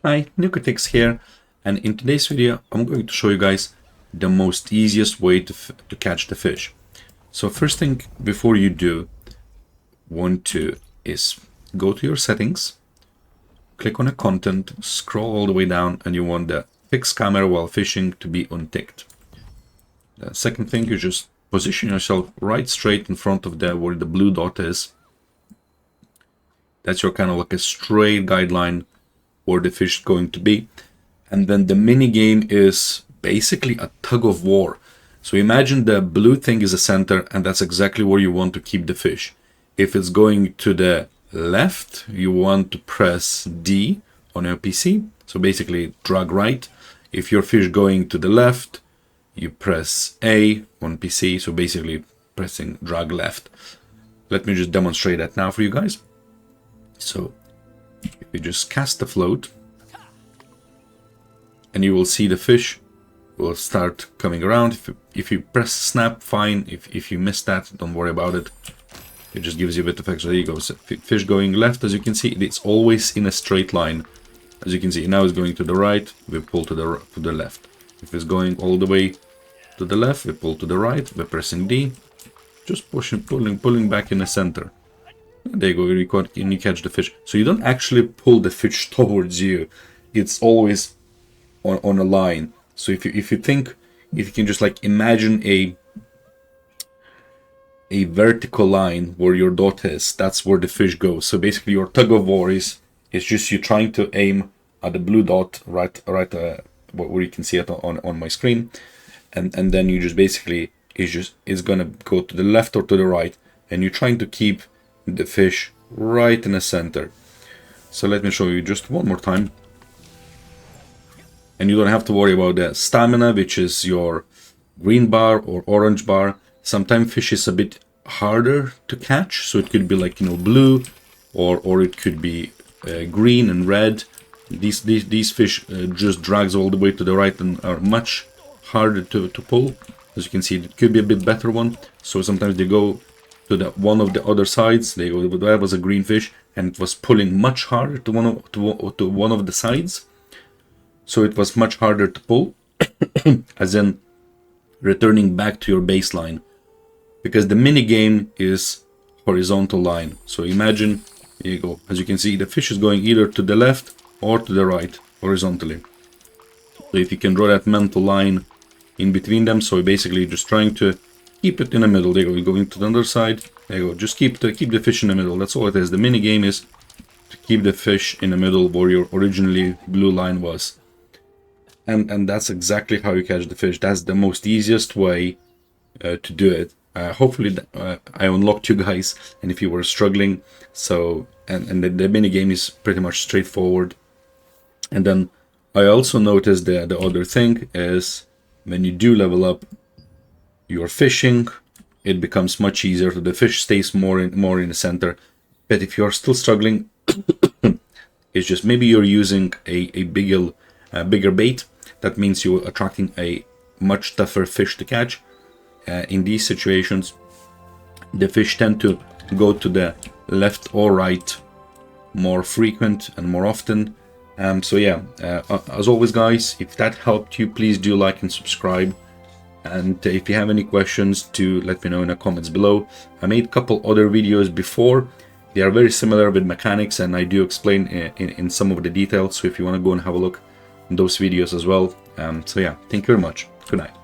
Hi, Nucotix here, and in today's video I'm going to show you guys the most easiest way to catch the fish. So first thing before you do want to is go to your settings, click on a content, scroll all the way down, and you want the fix camera while fishing to be unticked. The second thing, you just position yourself right straight in front of where the blue dot is. That's your kind of like a straight guideline where the fish is going to be. And then the mini game is basically a tug of war. So imagine the blue thing is a center, and that's exactly where you want to keep the fish. If it's going to the left, you want to press D on your PC, so basically drag right. If your fish going to the left, you press A on PC, so basically pressing drag left. Let me just demonstrate that now for you guys. So if you just cast the float, and you will see the fish will start coming around. If you press snap, fine. If you miss that, don't worry about it. It just gives you a bit of extra. There you go. So fish going left, as you can see, it's always in a straight line. As you can see, now it's going to the right, we pull to the left. If it's going all the way to the left, we pull to the right, we're pressing D, just pushing, pulling back in the center. There you go, you catch the fish. So you don't actually pull the fish towards you. It's always on a line. So if you can just like imagine a vertical line where your dot is, that's where the fish goes. So basically your tug of war is just you trying to aim at the blue dot right where you can see it on my screen, and then you just basically it's gonna go to the left or to the right, and you're trying to keep the fish right in the center. So let me show you just one more time, and you don't have to worry about the stamina, which is your green bar or orange bar. Sometimes fish is a bit harder to catch, so it could be like, blue, or it could be green and red. These fish just drags all the way to the right and are much harder to pull. As you can see, it could be a bit better one. So sometimes they go to one of the other sides. They go, that was a green fish, and it was pulling much harder to one of the sides. So it was much harder to pull, as in returning back to your baseline, because the mini game is horizontal line. So imagine, here you go, as you can see, the fish is going either to the left or to the right horizontally. So if you can draw that mental line in between them, so basically just trying to keep it in the middle. There you go, you're going to the other side. There you go, just keep the fish in the middle. That's all it is. The mini game is to keep the fish in the middle where your originally blue line was. And that's exactly how you catch the fish. That's the most easiest way to do it. Hopefully I unlocked you guys, and if you were struggling, so and the mini game is pretty much straightforward. And then I also noticed the other thing is, when you do level up your fishing, it becomes much easier. The fish stays more in the center. But if you're still struggling, it's just maybe you're using a bigger bait. That means you're attracting a much tougher fish to catch. In these situations, the fish tend to go to the left or right more frequent and more often. So yeah, as always guys, if that helped you, please do like and subscribe. And if you have any questions, do let me know in the comments below. I made a couple other videos before. They are very similar with mechanics, and I do explain in some of the details. So if you want to go and have a look in those videos as well. So yeah, thank you very much. Good night.